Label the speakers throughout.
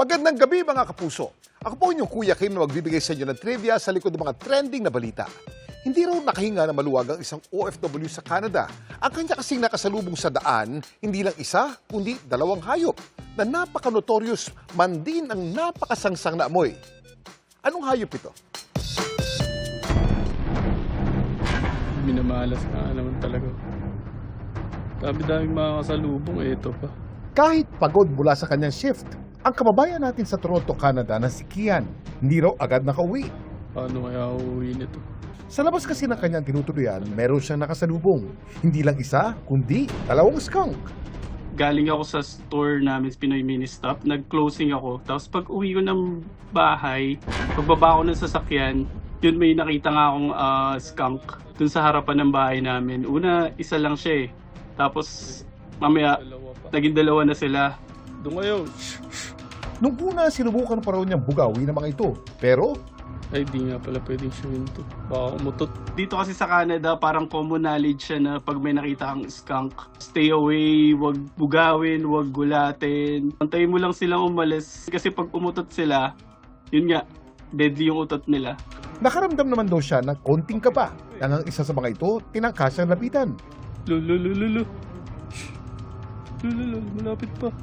Speaker 1: Magandang gabi mga kapuso. Ako po inyong Kuya Kim na magbibigay sa inyo ng trivia sa likod ng mga trending na balita. Hindi raw nakahinga na maluwag ang isang OFW sa Canada. Ang kanya kasing nakasalubong sa daan, hindi lang isa, kundi dalawang hayop na napaka-notorious man din ang napakasangsang na amoy. Anong hayop ito?
Speaker 2: Minamalas na naman talaga. Dami-daming mga kasalubong, ito pa.
Speaker 1: Kahit pagod mula sa kanyang shift, ang kababayan natin sa Toronto, Canada na si Kian, hindi raw agad nakauwi.
Speaker 2: Paano kaya uuwi nito?
Speaker 1: Sa labas kasi ng kanyang tinutuloyan, meron siyang nakasalubong. Hindi lang isa, kundi dalawang skunk.
Speaker 2: Galing ako sa store namin, Pinoy Mini Stop. Nag-closing ako. Tapos pag uwi ko ng bahay, pagbaba ko ng sasakyan, yun may nakita nga akong skunk dun sa harapan ng bahay namin. Una, isa lang siya eh. Tapos mamaya, naging dalawa na sila. Doon kayo.
Speaker 1: Nung una, sinubukan pa raw niyang bugawi ng mga ito. Pero,
Speaker 2: Ay, di nga pala pwedeng siya to. Baka umutot. Dito kasi sa Canada, parang common knowledge siya na pag may nakita kang skunk, stay away, wag bugawin, wag gulatin. Antayin mo lang silang umalis. Kasi pag umutot sila, yun nga, deadly yung utot nila.
Speaker 1: nakaramdam naman daw siya ng konting kaba. Nang ang isa sa mga ito, tinangka siyang lapitan.
Speaker 2: Lululululu. Lululul, malapit pa.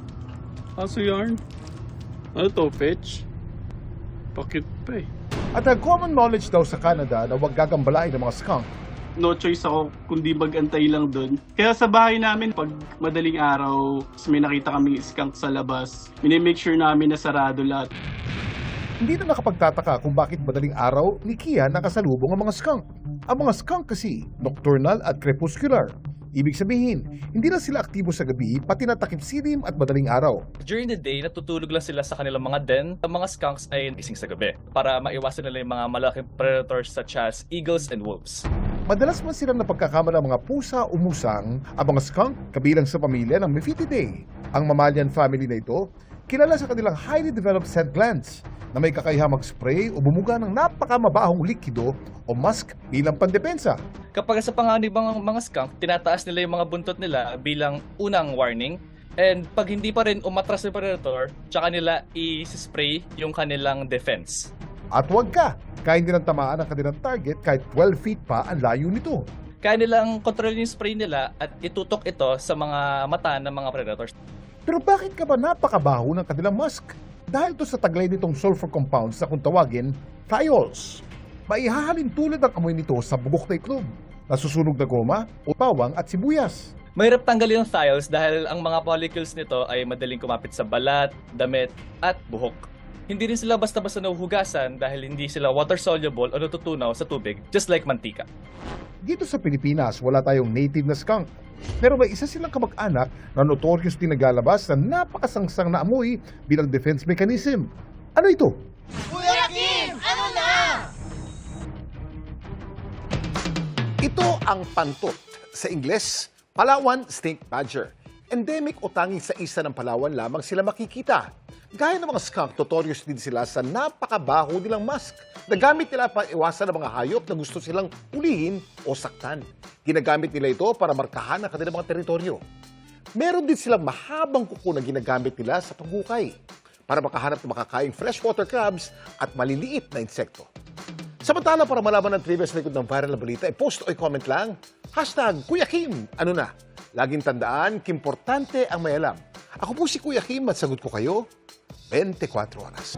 Speaker 2: Aso yarn. Ano to, fetch? Pakit pa eh.
Speaker 1: At ang common knowledge daw sa Canada na huwag gagambalain ng mga skunk.
Speaker 2: No choice ako kundi mag-antay lang dun. Kaya sa bahay namin, pag madaling araw, may nakita kami skunk sa labas, minimake sure namin na sarado lahat.
Speaker 1: Hindi na nakapagtataka kung bakit madaling araw ni Kian nakasalubong ang mga skunk. Ang mga skunk kasi, nocturnal at crepuscular. Ibig sabihin, hindi na sila aktibo sa gabi, pati natakip silim at madaling araw.
Speaker 3: During the day, natutulog lang sila sa kanilang mga den. Ang mga skunks ay gising sa gabi para maiwasan nila yung mga malaking predators such as eagles and wolves.
Speaker 1: Madalas man silang napagkakamala ng mga pusa o musang, ang mga skunk kabilang sa pamilya ng Mephistidae. Ang mammalian family na ito, kilala sa kanilang highly developed scent glands na may kakayahang mag-spray o bumuga ng napakamabahong likido o musk bilang pandepensa.
Speaker 3: Kapag sa panganib ng mga skunk, tinataas nila yung mga buntot nila bilang unang warning. And pag hindi pa rin umatras yung predator, tsaka nila i-spray yung kanilang defense.
Speaker 1: At huwag ka, kaya hindi nang tamaan ang kanilang target kahit 12 feet pa ang layo nito.
Speaker 3: Kaya nilang kontrolin yung spray nila at itutok ito sa mga mata ng mga predators.
Speaker 1: Pero bakit ka ba napakabaho ng kanilang musk? Dahil ito sa taglay nitong sulfur compounds na kung tawagin, thiols. Maihahalin tulad ang amoy nito sa bubok na itlog, nasusunog na goma o bawang at sibuyas.
Speaker 3: Mahirap tanggalin ang thiols dahil ang mga molecules nito ay madaling kumapit sa balat, damit, at buhok. Hindi rin sila basta-basta nahuhugasan dahil hindi sila water-soluble o natutunaw sa tubig, just like mantika.
Speaker 1: Dito sa Pilipinas, wala tayong native na skunk. Pero may isa silang kamag-anak na notorious din naglalabas na napakasangsang na amoy bilang defense mechanism. Ano ito?
Speaker 4: Kuya Kim, ano na?
Speaker 1: Ito ang pantot. Sa Ingles, Palawan Stink Badger. Endemic o tanging sa isa ng Palawan lamang sila makikita. Gaya ng mga skunk, notorious din sila sa napakabaho nilang musk. Nagamit nila para iwasan ng mga hayop na gusto silang ulihin o saktan. Ginagamit nila ito para markahan ang kanilang mga teritoryo. Meron din silang mahabang kuko na ginagamit nila sa paghukay para makahanap ng makakaing freshwater crabs at maliliit na insekto. Samantala, para malaman ng trivia sa likod ng viral na balita, i-post o i-comment lang, #Kuya Kim, ano na? Laging tandaan, kimportante ang may alam. Ako po si Kuya Kim at sagot ko kayo 24 oras.